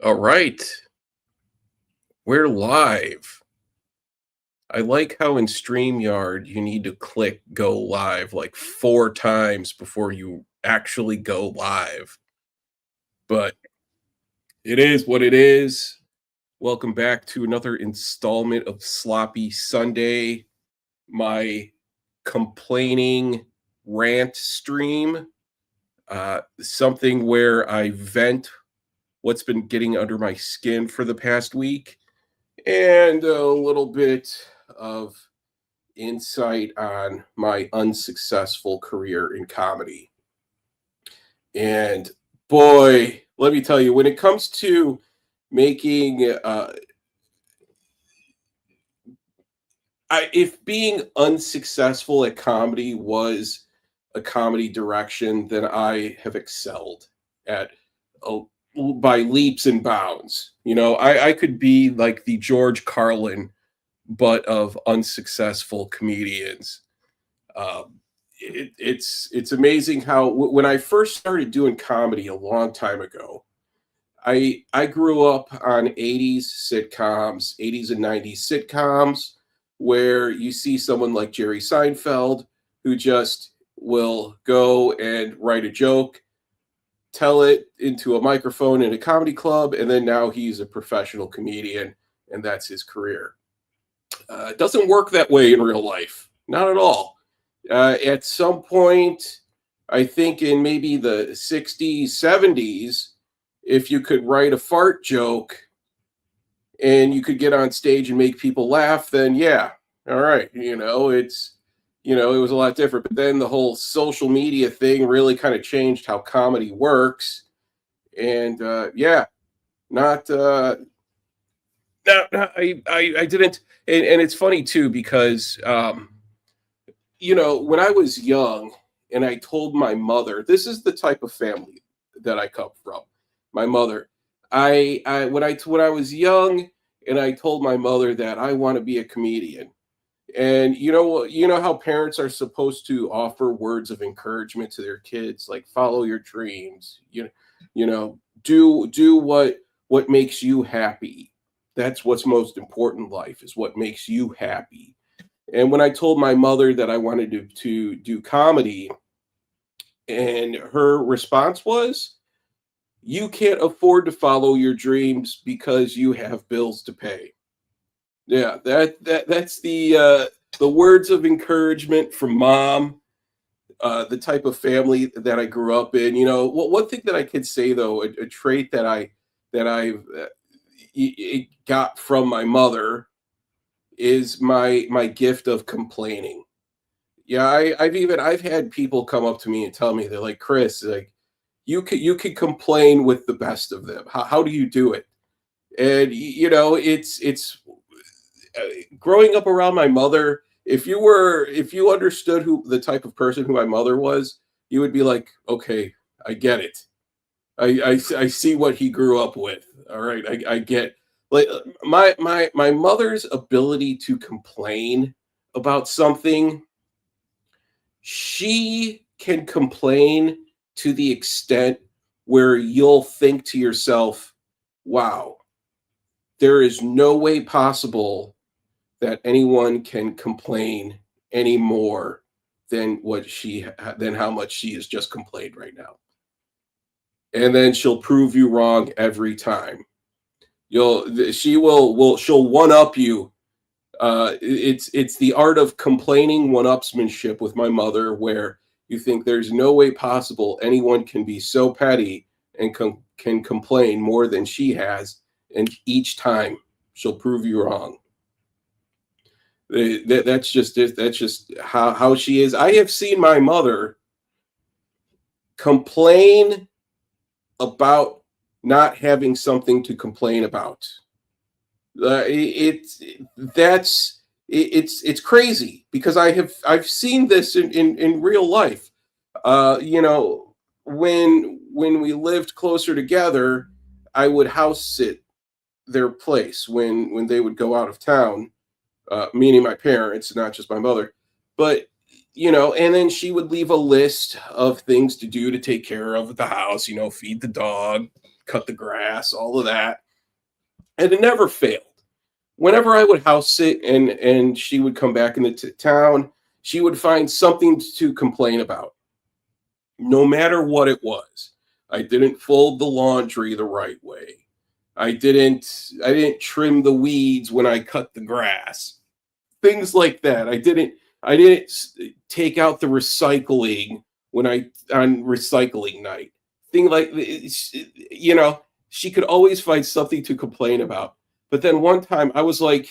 All right, we're live. I like how in StreamYard you need to click go live like 4 times before you actually go live. But it is what it is. Welcome back to another installment of Sloppy Sunday, my complaining rant stream. Something where I vent what's been getting under my skin for the past week and a little bit of insight on my unsuccessful career in comedy. And boy, let me tell you, when it comes to making, if being unsuccessful at comedy was a comedy direction, then I have excelled at oh, by leaps and bounds. I could be like the George Carlin but of unsuccessful comedians. It's amazing how when I first started doing comedy a long time ago, I grew up on 80s sitcoms, 80s and 90s sitcoms, where you see someone like Jerry Seinfeld who just will go and write a joke, tell it into a microphone in a comedy club, and then now he's a professional comedian, and that's his career. It doesn't work that way in real life, not at all. At some point, I think in maybe the 60s, 70s, if you could write a fart joke and you could get on stage and make people laugh, then yeah, all right, it was a lot different. But then the whole social media thing really kind of changed how comedy works, and yeah, not no, I didn't, and it's funny too because when I was young and I told my mother, this is the type of family that I come from. My mother, I when I was young and I told my mother that I want to be a comedian. And how parents are supposed to offer words of encouragement to their kids, like follow your dreams, do what makes you happy. That's what's most important in life is what makes you happy. And when I told my mother that I wanted to do comedy, and her response was, "You can't afford to follow your dreams because you have bills to pay." Yeah, that's the words of encouragement from mom. The type of family that I grew up in. One thing that I could say though, a trait that I got from my mother is my gift of complaining. Yeah, I've had people come up to me and tell me they're like, Chris, like you could complain with the best of them. How do you do it? And it's growing up around my mother. If you understood who the type of person who my mother was, you would be like, okay, I get it. I see what he grew up with. All right, I get like my mother's ability to complain about something. She can complain to the extent where you'll think to yourself, "Wow, there is no way possible that anyone can complain any more than how much she has just complained right now." And then she'll prove you wrong every time. She'll one up you. It's the art of complaining one-upsmanship with my mother, where you think there's no way possible anyone can be so petty and can complain more than she has, and each time she'll prove you wrong. That's just it. That's just how she is. I have seen my mother complain about not having something to complain about. It's that's it's crazy because I've seen this in real life. When we lived closer together, I would house sit their place when they would go out of town, meaning my parents, not just my mother. But and then she would leave a list of things to do to take care of the house. Feed the dog, cut the grass, all of that. And it never failed. Whenever I would house sit and she would come back into town, she would find something to complain about, no matter what it was. I didn't fold the laundry the right way. I didn't trim the weeds when I cut the grass. Things like that. I didn't take out the recycling when I on recycling night. Thing like she could always find something to complain about. But then one time I was like,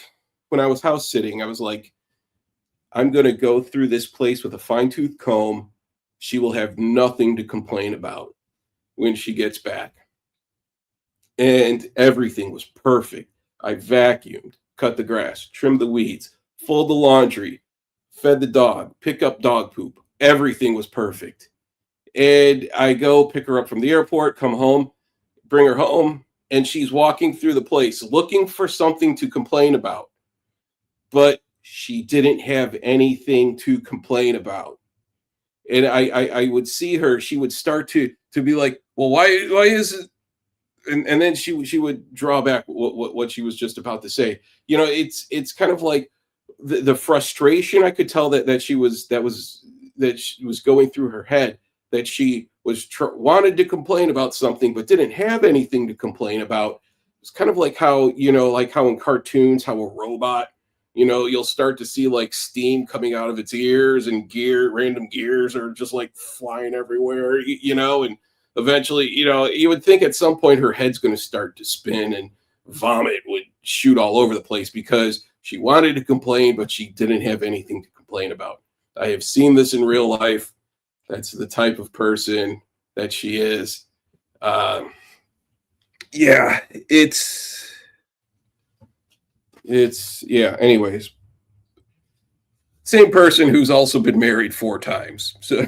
when I was house sitting, I was like, I'm going to go through this place with a fine tooth comb. She will have nothing to complain about when she gets back. And everything was perfect. I vacuumed, cut the grass, trimmed the weeds, fold the laundry, fed the dog, pick up dog poop. Everything was perfect. And I go pick her up from the airport, come home, bring her home, and she's walking through the place looking for something to complain about. But she didn't have anything to complain about. And I would see her, she would start to be like, well, why is it? And then she would draw back what she was just about to say. It's kind of like the frustration. I could tell that she was going through her head, that she was wanted to complain about something but didn't have anything to complain about. It's kind of like how in cartoons, how a robot, you'll start to see like steam coming out of its ears, and random gears are just like flying everywhere, and eventually, you would think at some point her head's going to start to spin and vomit would shoot all over the place because she wanted to complain, but she didn't have anything to complain about. I have seen this in real life. That's the type of person that she is. Yeah, yeah. Anyways, same person who's also been married 4 times. So,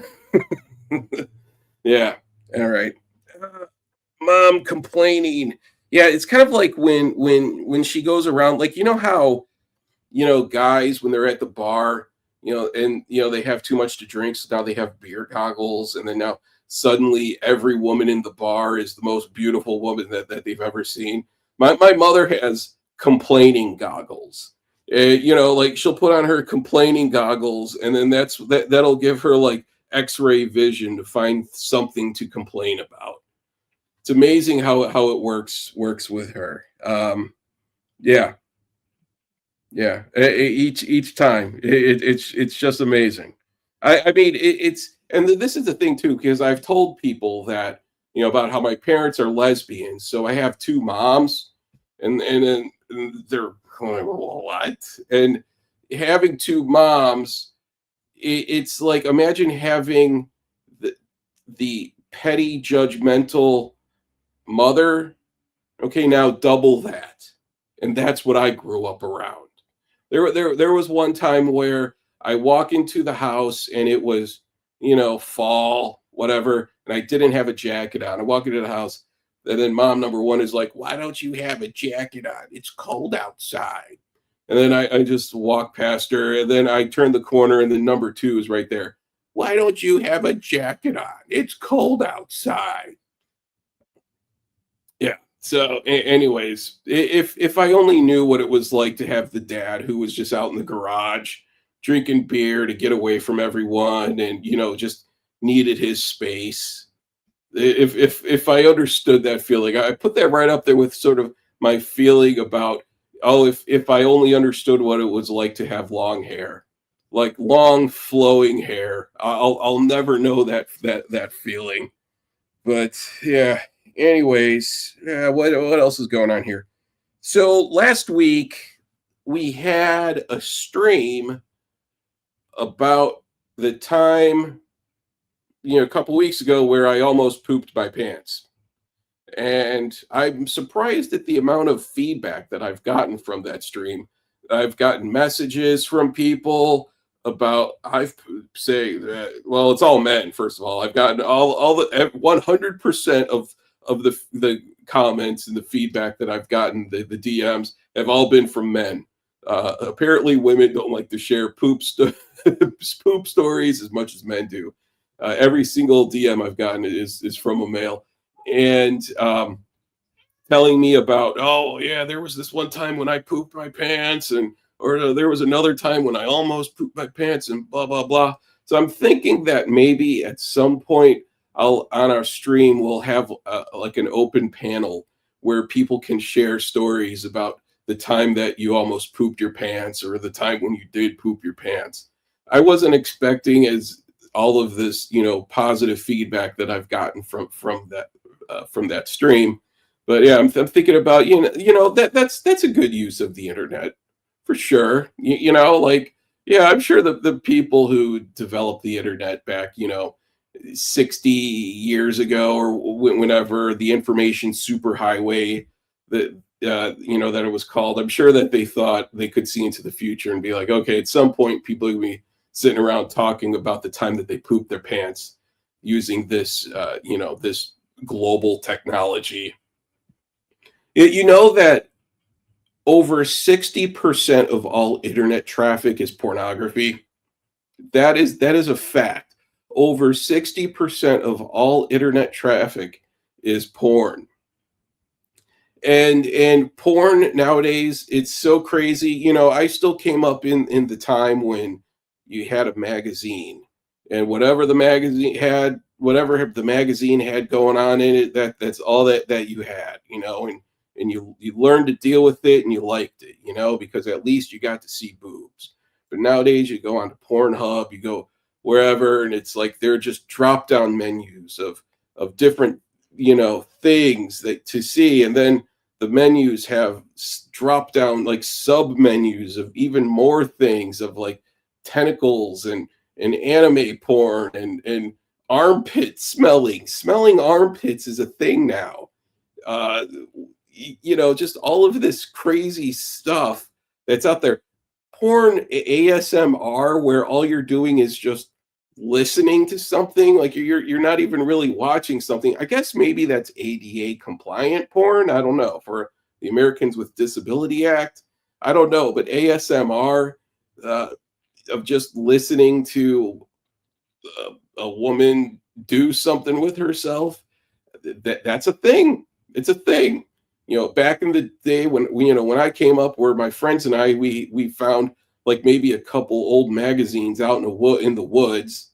yeah. All right. Mom complaining. Yeah, it's kind of like when she goes around, like how guys when they're at the bar, and they have too much to drink, so now they have beer goggles, and then now suddenly every woman in the bar is the most beautiful woman that they've ever seen. My mother has complaining goggles. Like she'll put on her complaining goggles, and then that'll give her like X-ray vision to find something to complain about. It's amazing how it works with her. Yeah, yeah. Each time, it's just amazing. I mean, and this is the thing too, because I've told people that about how my parents are lesbians, so I have 2 moms, and then they're going, well, what? And having 2 moms, it's like, imagine having the petty, judgmental mother. Okay, now double that. And that's what I grew up around. There was one time where I walk into the house and it was, fall, whatever, and I didn't have a jacket on. I walk into the house, and then mom number 1 is like, why don't you have a jacket on? It's cold outside. And then I just walk past her, and then I turn the corner, and then number 2 is right there. Why don't you have a jacket on? It's cold outside. Yeah. So, anyways, if I only knew what it was like to have the dad who was just out in the garage drinking beer to get away from everyone, and just needed his space. If I understood that feeling, I put that right up there with sort of my feeling about, oh, if I only understood what it was like to have long hair, like long flowing hair, I'll never know that feeling. But yeah. Anyways, yeah, what else is going on here? So last week we had a stream about the time, a couple weeks ago, where I almost pooped my pants. And I'm surprised at the amount of feedback that I've gotten from that stream. I've gotten messages from people about, I've say that, well, it's all men. First of all, I've gotten all the 100% of the comments and the feedback that I've gotten, the DMs have all been from men. Apparently women don't like to share poop stories as much as men do. Every single DM I've gotten is from a male. And telling me about, oh yeah, there was this one time when I pooped my pants, and or there was another time when I almost pooped my pants, and blah blah blah. So I'm thinking that maybe at some point I'll on our stream we'll have like an open panel where people can share stories about the time that you almost pooped your pants or the time when you did poop your pants. I wasn't expecting as all of this, positive feedback that I've gotten from that stream. But yeah, I'm thinking about that's a good use of the internet for sure. Like yeah, I'm sure the people who developed the internet back 60 years ago or whenever the information superhighway that that it was called, I'm sure that they thought they could see into the future and be like, okay, at some point people are gonna be sitting around talking about the time that they pooped their pants using this this global technology. You know that over 60% of all internet traffic is pornography. That is a fact. Over 60% of all internet traffic is porn. And porn nowadays, it's so crazy. I still came up in the time when you had a magazine, and whatever the magazine had going on in it, that's all that you had, and you learned to deal with it and you liked it, because at least you got to see boobs. But nowadays you go on to Pornhub, you go wherever, and it's like they're just drop down menus of different things that to see, and then the menus have drop down like sub menus of even more things of like tentacles and anime porn and armpit smelling armpits is a thing now. uh just all of this crazy stuff that's out there. Porn ASMR, where all you're doing is just listening to something, like you're not even really watching something. I guess maybe that's ADA compliant porn. I don't know, for the Americans with Disability Act. I don't know, but ASMR, uh, of just listening to a woman do something with herself, that's a thing. It's a thing. Back in the day when I came up, where my friends and I we found like maybe a couple old magazines out in the woods.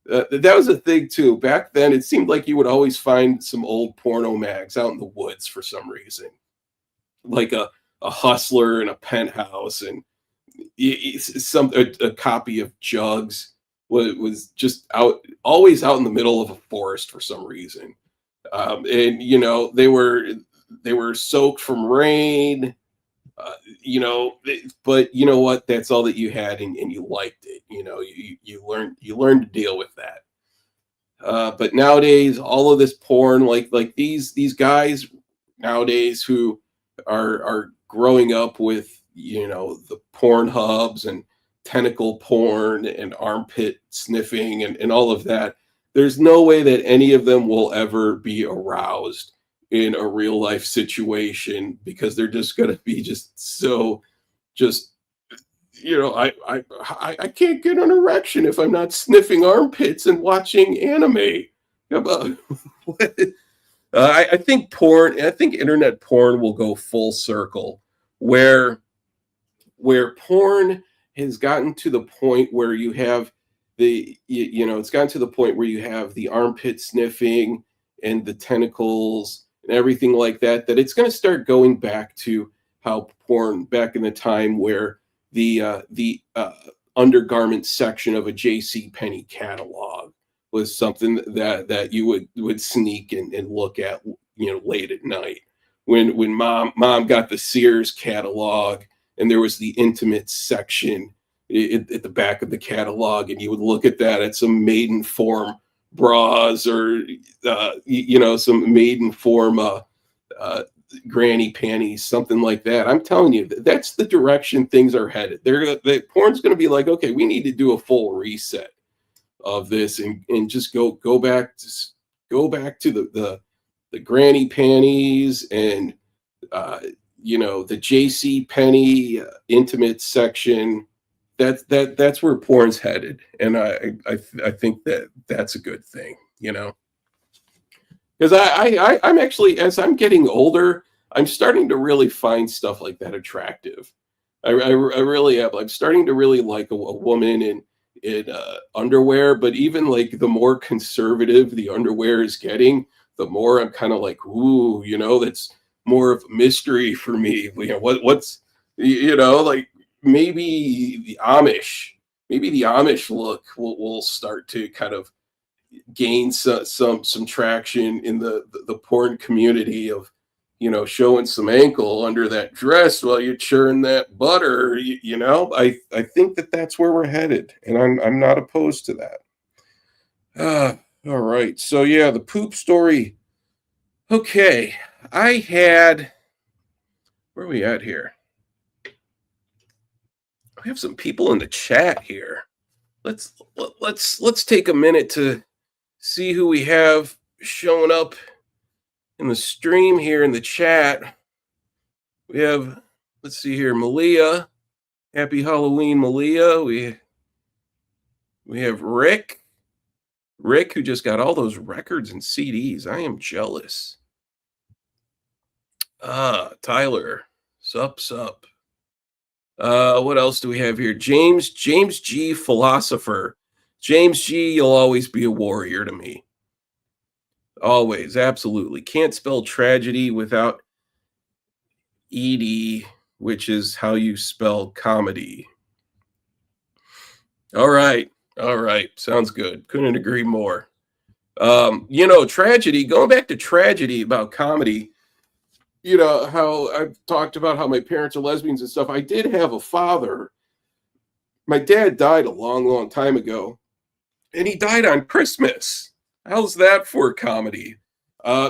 That was a thing too. Back then, it seemed like you would always find some old porno mags out in the woods for some reason, like a Hustler and a Penthouse, and a copy of Jugs was just always out in the middle of a forest for some reason. And they were soaked from rain. But you know what? That's all that you had, and you liked it. You learned to deal with that. But nowadays, all of this porn, like these guys nowadays who are growing up with the porn hubs and tentacle porn and armpit sniffing and all of that. There's no way that any of them will ever be aroused in a real life situation, because they're just going to be just so just I can't get an erection if I'm not sniffing armpits and watching anime. About I think internet porn will go full circle, where porn has gotten to the point where you have it's gotten to the point where you have the armpit sniffing and the tentacles and everything like that, that it's going to start going back to how porn back in the time, where the undergarment section of a J.C. Penney catalog was something that you would sneak and look at late at night, when mom got the Sears catalog, and there was the intimate section at the back of the catalog, and you would look at that at some maiden form bras, or some maiden form granny panties, something like that. I'm telling you, that's the direction things are headed. Porn's going to be like, okay, we need to do a full reset of this, and just go back to the granny panties, and the J.C. Penney intimate section. That's where porn's headed, and I think that's a good thing, because I'm actually, as I'm getting older, I'm starting to really find stuff like that attractive. I really am. I'm starting to really like a woman in underwear, but even like the more conservative the underwear is getting, the more I'm kind of like, ooh, that's more of a mystery for me. Like maybe the Amish, maybe the Amish look will start to kind of gain some traction in the porn community of showing some ankle under that dress while you churn that butter. I think that's where we're headed, and I'm not opposed to that. All right, so yeah, the poop story. Okay, I had, where are we at here? We have some people in the chat here. Let's take a minute to see who we have showing up in the stream here in the chat. We have, let's see here, Malia. Happy Halloween, Malia. We have Rick. Rick, who just got all those records and CDs. I am jealous. Tyler. Sup. What else do we have here? James G. Philosopher. James G, you'll always be a warrior to me. Always, absolutely. Can't spell tragedy without ED, which is how you spell comedy. All right. Sounds good. Couldn't agree more. Tragedy, going back to tragedy about comedy, how I've talked about how my parents are lesbians and stuff. I did have a father. My dad died a long, long time ago, and he died on Christmas. How's that for comedy?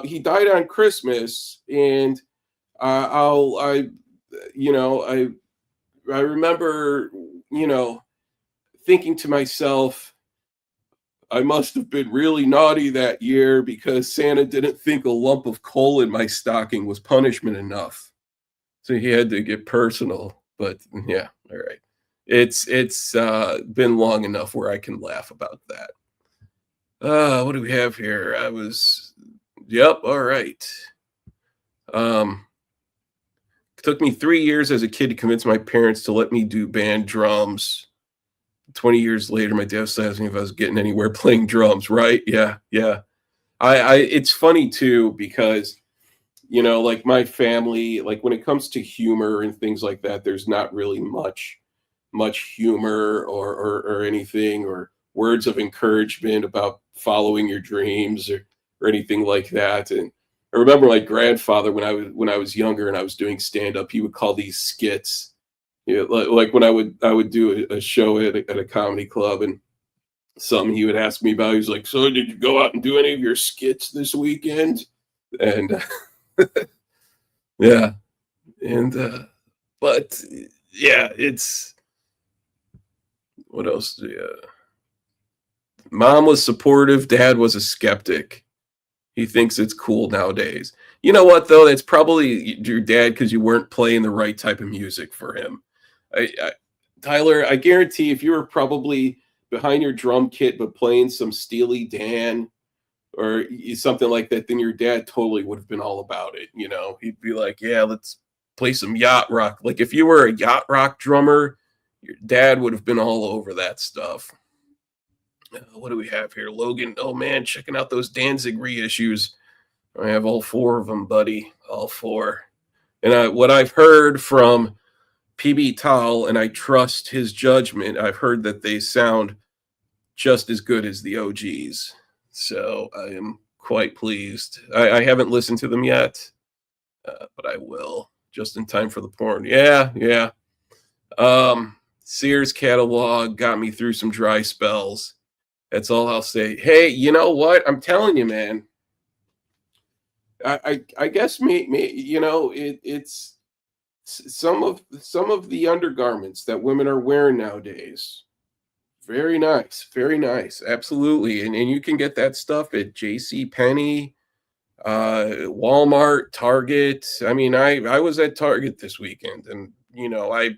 He died on Christmas, and I remember, thinking to myself, I must have been really naughty that year because Santa didn't think a lump of coal in my stocking was punishment enough. So he had to get personal. But yeah, all right. It's been long enough where I can laugh about that. What do we have here? Yep, all right. It took me 3 years as a kid to convince my parents to let me do band drums. 20 years later, my dad still asked me if I was getting anywhere playing drums, right? Yeah. It's funny too, because, like my family, like when it comes to humor and things like that, there's not really much humor or anything, or words of encouragement about following your dreams or anything like that. And I remember my grandfather, when I was younger and I was doing stand up, he would call these skits. Like when I would do a show at a comedy club, and something he would ask me about. He was like, "So did you go out and do any of your skits this weekend?" And yeah, and but yeah, it's, what else? Mom was supportive. Dad was a skeptic. He thinks it's cool nowadays. You know what, though? That's probably your dad because you weren't playing the right type of music for him. Tyler, I guarantee if you were probably behind your drum kit but playing some Steely Dan or something like that, then your dad totally would have been all about it. He'd be like, "Yeah, let's play some yacht rock." Like if you were a yacht rock drummer, your dad would have been all over that stuff. What do we have here? Logan, oh man, checking out those Danzig reissues. I have all four of them, buddy. All four. And what I've heard from PB Tal, and I trust his judgment, I've heard that they sound just as good as the OGs. So I am quite pleased. I haven't listened to them yet, but I will, just in time for the porn. Yeah. Sears catalog got me through some dry spells. That's all I'll say. Hey, you know what? I'm telling you, man. I guess it's some of the undergarments that women are wearing nowadays. Very nice, absolutely. And you can get that stuff at J.C. Penney, Walmart, Target. I mean, I was at Target this weekend, and I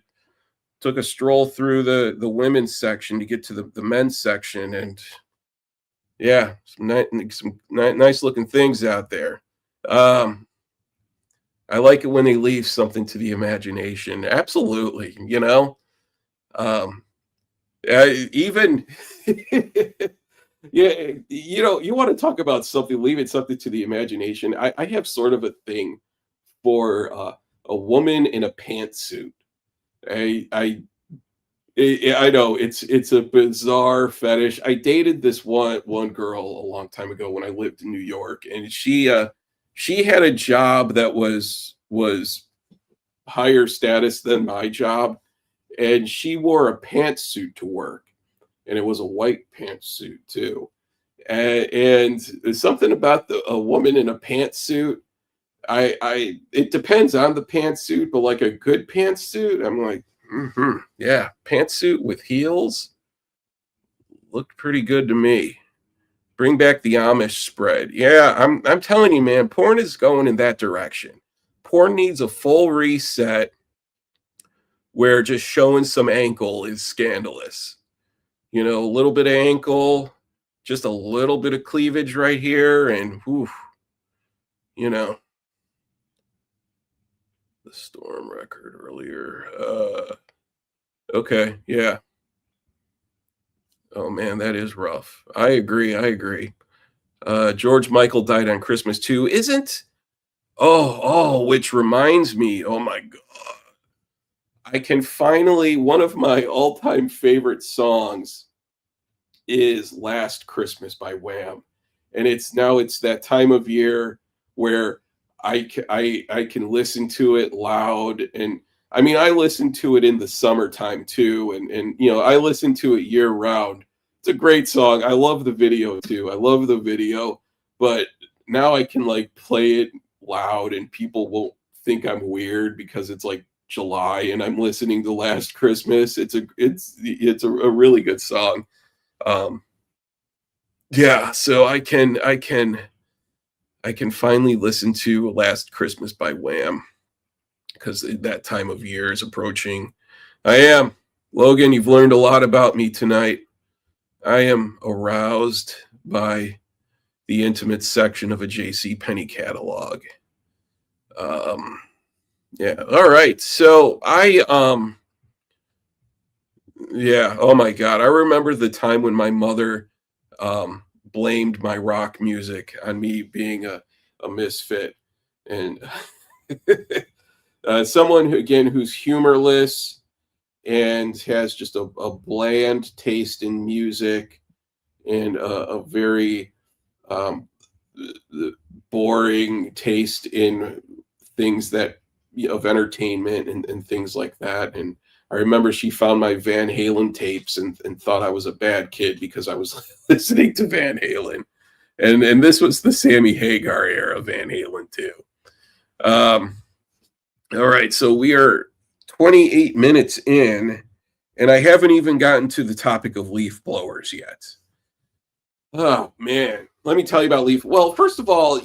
took a stroll through the women's section to get to the men's section, and yeah, some nice looking things out there. Um, I like it when they leave something to the imagination. Absolutely, you know? Um, even yeah, you know, you wanna talk about something leaving something to the imagination. I have sort of a thing for, a woman in a pantsuit. I know it's a bizarre fetish. I dated this one girl a long time ago when I lived in New York, and she had a job that was higher status than my job, and she wore a pantsuit to work, and it was a white pantsuit too. And there's something about a woman in a pantsuit. I it depends on the pantsuit, but like a good pantsuit, I'm like, yeah, pantsuit with heels looked pretty good to me. Bring back the Amish spread. Yeah, I'm telling you, man, porn is going in that direction. Porn needs a full reset where just showing some ankle is scandalous. You know, a little bit of ankle, just a little bit of cleavage right here, and whew, you know, the storm record earlier. Okay, yeah. Oh man, that is rough. I agree. I agree. George Michael died on Christmas too. Isn't which reminds me, oh my god. I can finally one of my all-time favorite songs is Last Christmas by Wham. And it's that time of year where I can listen to it loud. And I mean, I listen to it in the summertime too, and you know, I listen to it year round. It's a great song. I love the video too. I love the video, but now I can like play it loud and people won't think I'm weird because it's like July and I'm listening to Last Christmas. It's a really good song. Um, yeah, so I can finally listen to Last Christmas by Wham because that time of year is approaching. I am. Logan, you've learned a lot about me tonight. I am aroused by the intimate section of a J.C. Penney catalog. Um, yeah. All right. So yeah. Oh my God. I remember the time when my mother blamed my rock music on me being a misfit. And someone who, again, who's humorless and has just a bland taste in music and a very um, boring taste in things that of entertainment and things like that. And I remember she found my Van Halen tapes and thought I was a bad kid because I was listening to Van Halen. And this was the Sammy Hagar era of Van Halen too. Um, all right, so we are 28 minutes in, and I haven't even gotten to the topic of leaf blowers yet. Oh man, let me tell you about leaf. Well, first of all,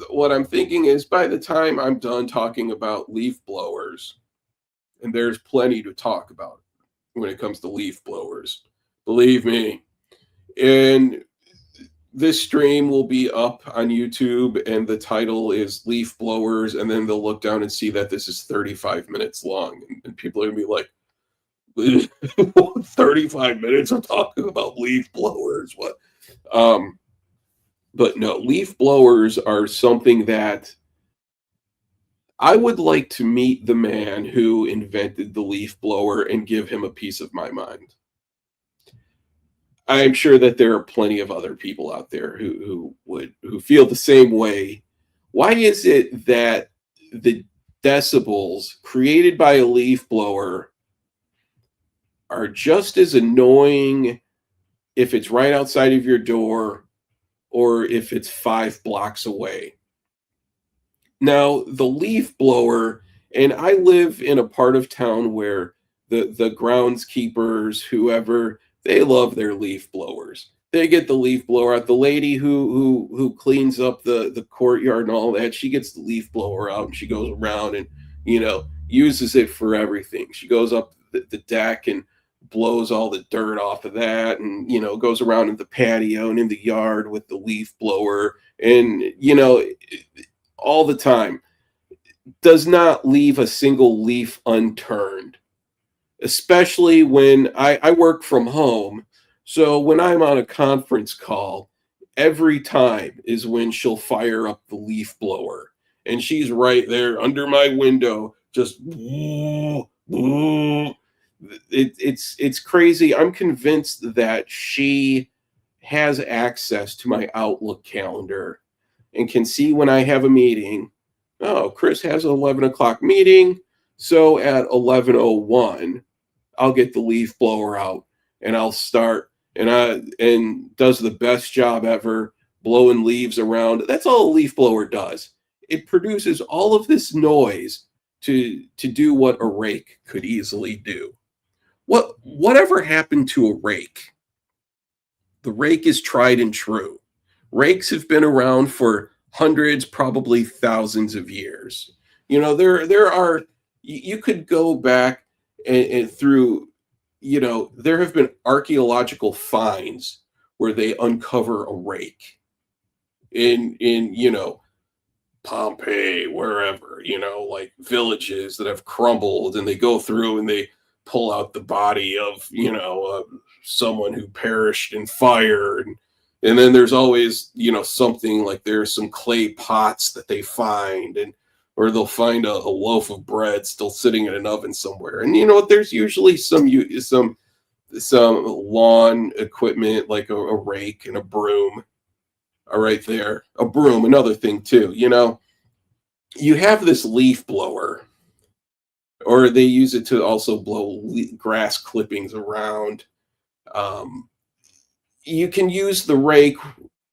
what I'm thinking is by the time I'm done talking about leaf blowers, and there's plenty to talk about when it comes to leaf blowers, believe me. And this stream will be up on YouTube, and the title is Leaf Blowers. And then they'll look down and see that this is 35 minutes long, and people are gonna be like, 35 minutes of talking about leaf blowers. What? Um, but no, leaf blowers are something that I would like to meet the man who invented the leaf blower and give him a piece of my mind. I'm sure that there are plenty of other people out there who feel the same way. Why is it that the decibels created by a leaf blower are just as annoying if it's right outside of your door or if it's 5 blocks away? Now, the leaf blower, and I live in a part of town where the groundskeepers, whoever, they love their leaf blowers. They get the leaf blower out. The lady who cleans up the courtyard and all that, she gets the leaf blower out and she goes around and uses it for everything. She goes up the deck and blows all the dirt off of that, and goes around in the patio and in the yard with the leaf blower, and all the time. does not leave a single leaf unturned, especially when I work from home. So when I'm on a conference call, every time is when she'll fire up the leaf blower. And she's right there under my window, just it's crazy. I'm convinced that she has access to my Outlook calendar and can see when I have a meeting. Oh, Chris has an 11 o'clock meeting. So at 11:01, I'll get the leaf blower out and I'll start and does the best job ever blowing leaves around. That's all a leaf blower does. It produces all of this noise to do what a rake could easily do. Whatever happened to a rake? The rake is tried and true. Rakes have been around for hundreds, probably thousands of years. There are you could go back and through, there have been archaeological finds where they uncover a rake in Pompeii, wherever, like villages that have crumbled, and they go through and they pull out the body of, someone who perished in fire. And then there's always, something like there's some clay pots that they find, or they'll find a loaf of bread still sitting in an oven somewhere. And there's usually some lawn equipment like a rake and a broom are right there. A broom, another thing too. You have this leaf blower, or they use it to also blow grass clippings around. Um, you can use the rake,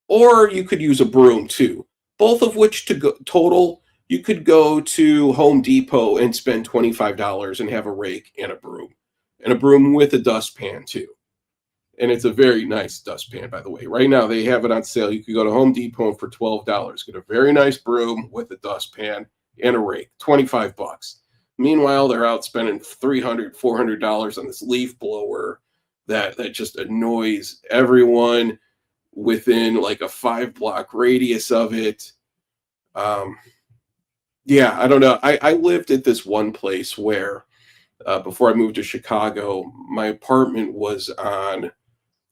or you could use a broom too. Both of which to go total, you could go to Home Depot and spend $25 and have a rake and a broom with a dustpan too. And it's a very nice dustpan, by the way. Right now, they have it on sale. You could go to Home Depot for $12, get a very nice broom with a dustpan and a rake, 25 bucks. Meanwhile, they're out spending $300, $400 on this leaf blower that just annoys everyone within like a 5 block radius of it. Yeah, I don't know. I lived at this one place where before I moved to Chicago, my apartment was on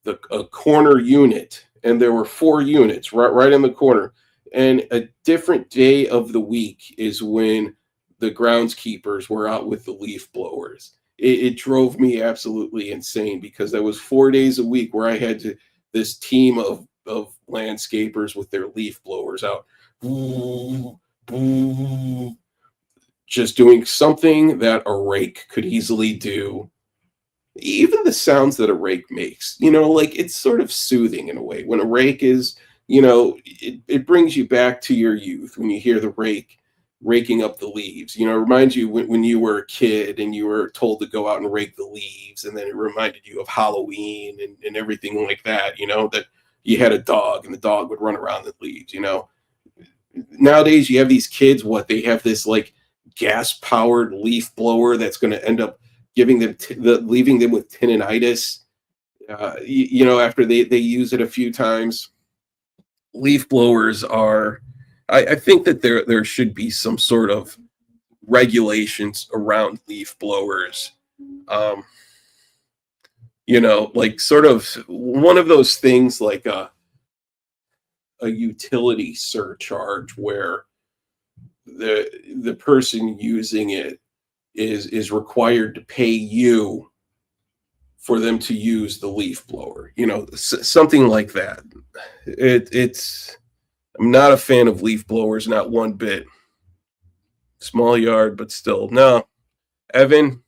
a corner unit, and there were 4 units right in the corner. And a different day of the week is when the groundskeepers were out with the leaf blowers. It drove me absolutely insane because there was 4 days a week where I had this team of landscapers with their leaf blowers out, just doing something that a rake could easily do. Even the sounds that a rake makes, like it's sort of soothing in a way. When a rake is, it brings you back to your youth when you hear the rake raking up the leaves. It reminds you when you were a kid and you were told to go out and rake the leaves, and then it reminded you of Halloween and everything like that, that you had a dog and the dog would run around the leaves. Nowadays you have these kids, they have this like gas powered leaf blower that's going to end up giving them leaving them with tendinitis. After they use it a few times. Leaf blowers are. I think that there should be some sort of regulations around leaf blowers. Um, like sort of one of those things like a utility surcharge where the person using it is required to pay you for them to use the leaf blower, something like that. It's I'm not a fan of leaf blowers, not one bit. Small yard, but still. No. Evan,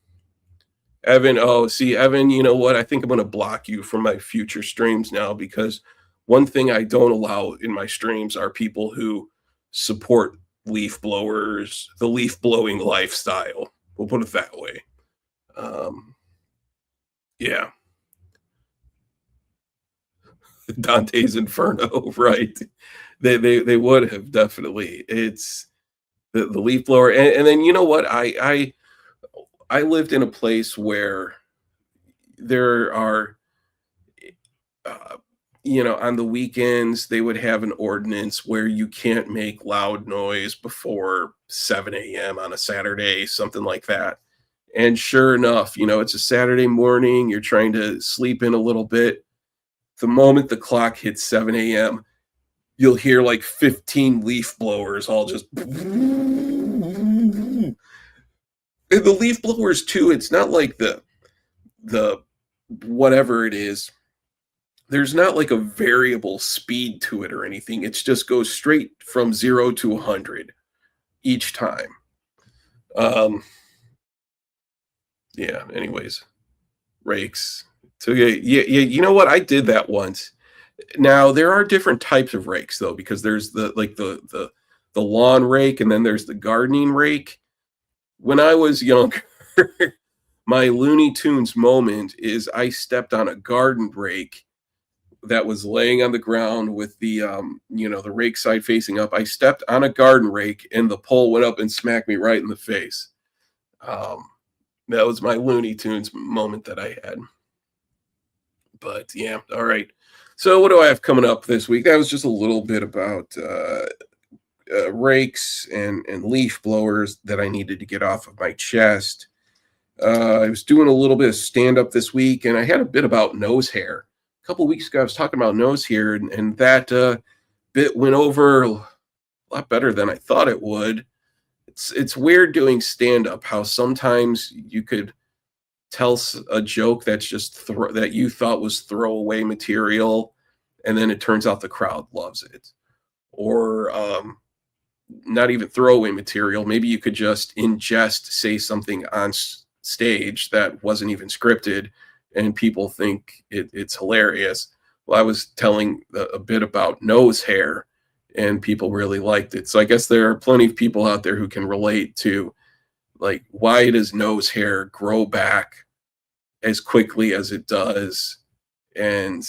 oh, see, Evan, you know what? I think I'm going to block you from my future streams now, because one thing I don't allow in my streams are people who support leaf blowers, the leaf blowing lifestyle. We'll put it that way. Yeah. Dante's Inferno, right? They would have definitely. It's the leaf blower, and then you know what? I lived in a place where there are on the weekends, they would have an ordinance where you can't make loud noise before 7 a.m. on a Saturday, something like that. And sure enough, it's a Saturday morning, you're trying to sleep in a little bit. The moment the clock hits 7 a.m., you'll hear like 15 leaf blowers all just. And the leaf blowers, too, it's not like the whatever it is, there's not like a variable speed to it or anything. It just goes straight from 0 to 100 each time. Yeah, anyways, rakes. So yeah, you know what? I did that once. Now there are different types of rakes though, because there's the lawn rake and then there's the gardening rake. When I was younger, my Looney Tunes moment is I stepped on a garden rake that was laying on the ground with the rake side facing up. I stepped on a garden rake and the pole went up and smacked me right in the face. Um, that was my Looney Tunes moment that I had. But yeah, all right. So what do I have coming up this week? That was just a little bit about rakes and leaf blowers that I needed to get off of my chest. I was doing a little bit of stand up this week, and I had a bit about nose hair. A couple weeks ago, I was talking about nose hair, and that bit went over a lot better than I thought it would. It's weird doing stand up. How sometimes you could tell a joke that's just that you thought was throwaway material, and then it turns out the crowd loves it, or not even throwaway material. Maybe you could just in jest say something on stage that wasn't even scripted, and people think it's hilarious. Well, I was telling a bit about nose hair, and people really liked it. So I guess there are plenty of people out there who can relate to, like, why does nose hair grow back as quickly as it does? And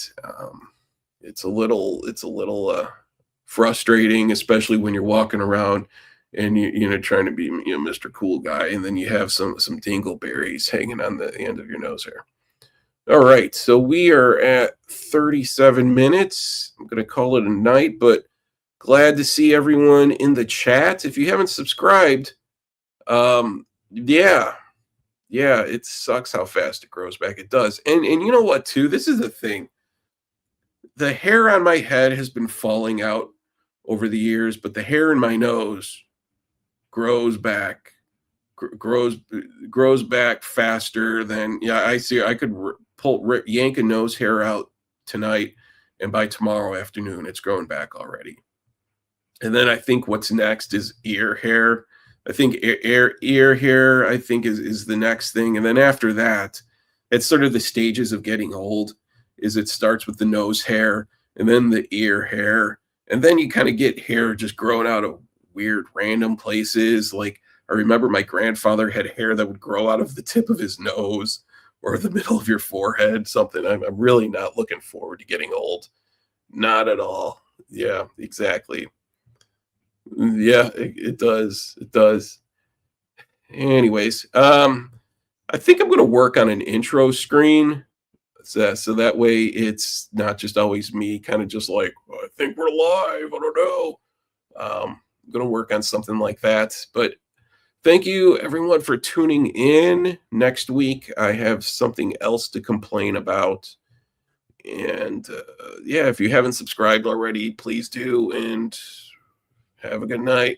it's a little frustrating, especially when you're walking around and you trying to be Mr. Cool Guy, and then you have some dingleberries hanging on the end of your nose hair. All right, so we are at 37 minutes. I'm going to call it a night, but glad to see everyone in the chat. If you haven't subscribed, yeah, it sucks how fast it grows back. It does. And you know what, too? This is the thing. The hair on my head has been falling out over the years, but the hair in my nose grows back, grows back faster than, I see. I could yank a nose hair out tonight, and by tomorrow afternoon, it's grown back already. And then I think what's next is ear hair. I think ear hair, I think is the next thing. And then after that, it's sort of the stages of getting old. Is it starts with the nose hair and then the ear hair. And then you kind of get hair just growing out of weird random places. Like I remember my grandfather had hair that would grow out of the tip of his nose or the middle of your forehead, something. I'm really not looking forward to getting old. Not at all. Yeah, exactly. Yeah, it does. It does. Anyways, I think I'm going to work on an intro screen. So that way it's not just always me kind of just like, I think we're live. I don't know. I'm going to work on something like that. But thank you, everyone, for tuning in. Next week, I have something else to complain about. And if you haven't subscribed already, please do. And have a good night.